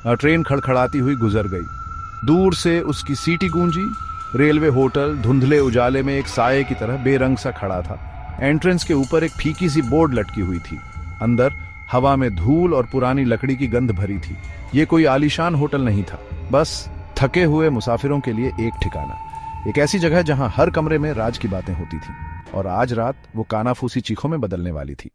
Train खड़खड़ाती हुई गुजर गई। दूर से उसकी सीटी गूंजी। रेलवे होटल धुंधले उजाले में एक साये की तरह बेरंग सा खड़ा था। एंट्रेंस के ऊपर एक फीकी सी बोर्ड लटकी हुई थी। अंदर हवा में धूल और पुरानी लकड़ी की गंध भरी थी। ये कोई आलीशान होटल नहीं था, बस थके हुए मुसाफिरों के लिए एक ठिकाना। एक ऐसी जगह जहां हर कमरे में राज की बातें होती थी, और आज रात वो कानाफूसी चीखों में बदलने वाली थी।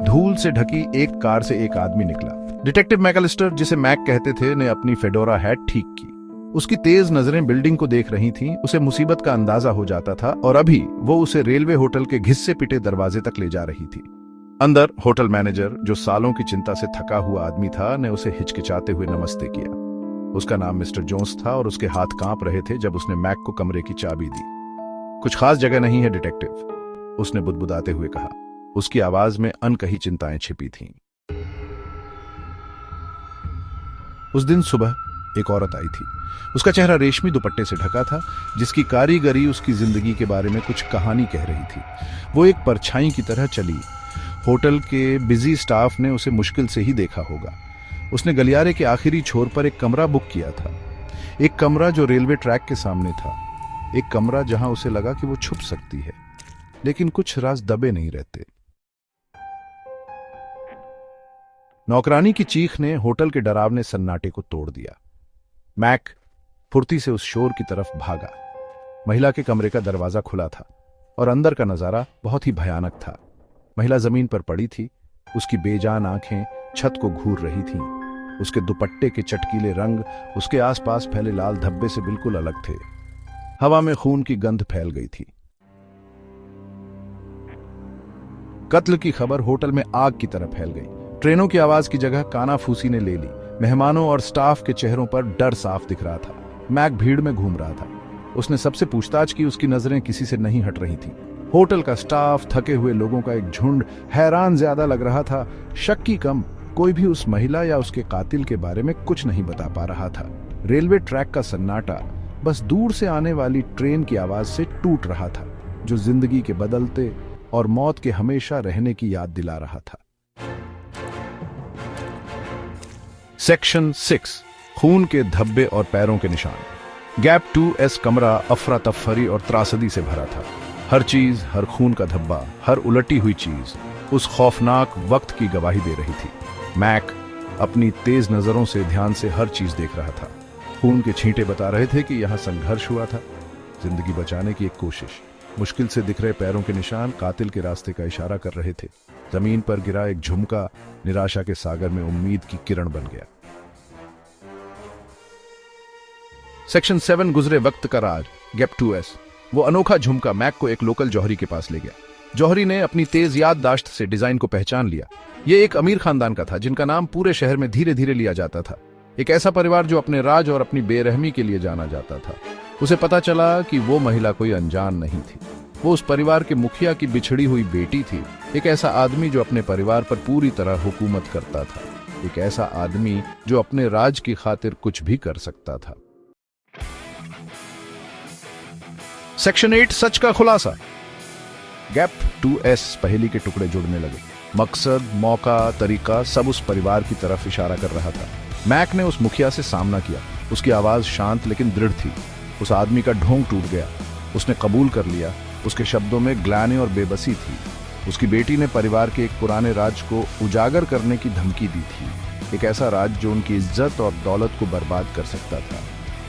धूल से ढकी एक कार से एक आदमी निकला। डिटेक्टिव मैकलिस्टर, जिसे मैक कहते थे, ने अपनी फेडोरा हैट ठीक की। उसकी तेज नजरें बिल्डिंग को देख रही थीं। उसे मुसीबत का अंदाजा हो जाता था, और अभी वो उसे रेलवे होटल के घिस्से पिटे दरवाजे तक ले जा रही थी। अंदर होटल मैनेजर, जो सालों की चिंता से थका हुआ आदमी था, ने उसे हिचकिचाते हुए नमस्ते किया। उसका नाम मिस्टर जोन्स था और उसके हाथ कांप रहे थे जब उसने मैक को कमरे की चाबी दी। कुछ खास जगह नहीं है डिटेक्टिव, उसने बुदबुदाते हुए कहा। उसकी आवाज में अनकही चिंताएं छिपी थीं। उस दिन सुबह एक औरत आई थी। उसका चेहरा रेशमी दुपट्टे से ढका था, जिसकी कारीगरी उसकी जिंदगी के बारे में कुछ कहानी कह रही थी। वो एक परछाई की तरह चली। होटल के बिजी स्टाफ ने उसे मुश्किल से ही देखा होगा। उसने गलियारे के आखिरी छोर पर एक कमरा बुक किया था, एक कमरा जो रेलवे ट्रैक के सामने था, एक कमरा जहां उसे लगा कि वो छुप सकती है, लेकिन कुछ राज दबे नहीं रहते। नौकरानी की चीख ने होटल के डरावने सन्नाटे को तोड़ दिया। मैक फुर्ती से उस शोर की तरफ भागा। महिला के कमरे का दरवाजा खुला था और अंदर का नजारा बहुत ही भयानक था। महिला जमीन पर पड़ी थी, उसकी बेजान आंखें छत को घूर रही थीं। उसके दुपट्टे के चटकीले रंग उसके आसपास फैले लाल धब्बे से बिल्कुल अलग थे। हवा में खून की गंध फैल गई थी। कत्ल की खबर होटल में आग की तरह फैल गई। ट्रेनों की आवाज की जगह कानाफूसी ने ले ली। मेहमानों और स्टाफ के चेहरों पर डर साफ दिख रहा था। मैक भीड़ में घूम रहा था। उसने सबसे पूछताछ की, उसकी नजरें किसी से नहीं हट रही थीं। होटल का स्टाफ, थके हुए लोगों का एक झुंड, हैरान ज्यादा लग रहा था, शक की कम। कोई भी उस महिला या उसके कातिल के बारे में कुछ नहीं बता पा रहा था। रेलवे ट्रैक का सन्नाटा बस दूर से आने वाली ट्रेन की आवाज से टूट रहा था, जो जिंदगी के बदलते और मौत के हमेशा रहने की याद दिला रहा था। सेक्शन 6, खून के धब्बे और पैरों के निशान। गैप 2S कमरा अफरा तफरी और त्रासदी से भरा था। हर चीज, हर खून का धब्बा, हर उलटी हुई चीज उस खौफनाक वक्त की गवाही दे रही थी। मैक अपनी तेज नजरों से ध्यान से हर चीज देख रहा था। खून के छींटे बता रहे थे कि यहां संघर्ष हुआ था, जिंदगी बचाने की एक कोशिश। मुश्किल से दिख रहे पैरों के निशान कातिल के रास्ते का इशारा कर रहे थे। जमीन पर गिरा एक झुमका निराशा के सागर में उम्मीद की किरण बन गया। सेक्शन 7 गुजरे वक्त का राज, गैप 2S। वो अनोखा झुमका मैक को एक लोकल जौहरी के पास ले गया। जौहरी ने अपनी तेज याददाश्त से डिजाइन को पहचान लिया। ये एक अमीर खानदान का था, जिनका नाम पूरे शहर में धीरे धीरे लिया जाता था। एक ऐसा परिवार जो अपने राज और अपनी बेरहमी के लिए जाना जाता था। उसे पता चला कि वो महिला कोई अनजान नहीं थी। वो उस परिवार के मुखिया की बिछड़ी हुई बेटी थी। एक ऐसा आदमी जो अपने परिवार पर पूरी तरह हुकूमत करता था। एक ऐसा आदमी जो अपने राज की खातिर कुछ भी कर सकता था। सेक्शन 8 सच का खुलासा। गैप 2S पहेली के टुकड़े जुड़ने लगे। मकसद, मौका, तरीका सब उस परिवार की तरफ इशारा कर रहा था। मैक ने उस मुखिया से सामना किया। उसकी आवाज शांत लेकिन दृढ़ थी। उस आदमी का ढोंग टूट गया। उसने कबूल कर लिया। उसके शब्दों में ग्लानि और बेबसी थी। उसकी बेटी ने परिवार के एक पुराने राज को उजागर करने की धमकी दी थी। एक ऐसा राज जो उनकी इज्जत और दौलत को बर्बाद कर सकता था।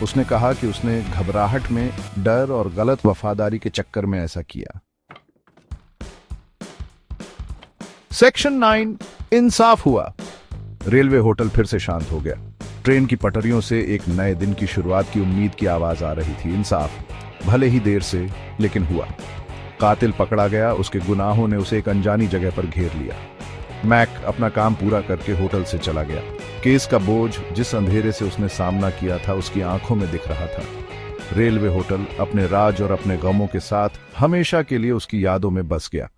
उसने कहा कि उसने घबराहट में, डर और गलत वफादारी के चक्कर में ऐसा किया। सेक्शन 9 इंसाफ हुआ। रेलवे होटल फिर से शांत हो गया। ट्रेन की पटरियों से एक नए दिन की शुरुआत की उम्मीद की आवाज आ रही थी। इंसाफ, भले ही देर से, लेकिन हुआ। कातिल पकड़ा गया। उसके गुनाहों ने उसे एक अनजानी जगह पर घेर लिया। मैक अपना काम पूरा करके होटल से चला गया। केस का बोझ जिस अंधेरे से उसने सामना किया था, उसकी आंखों में दिख रहा था। रेलवे होटल अपने राज और अपने गमों के साथ हमेशा के लिए उसकी यादों में बस गया।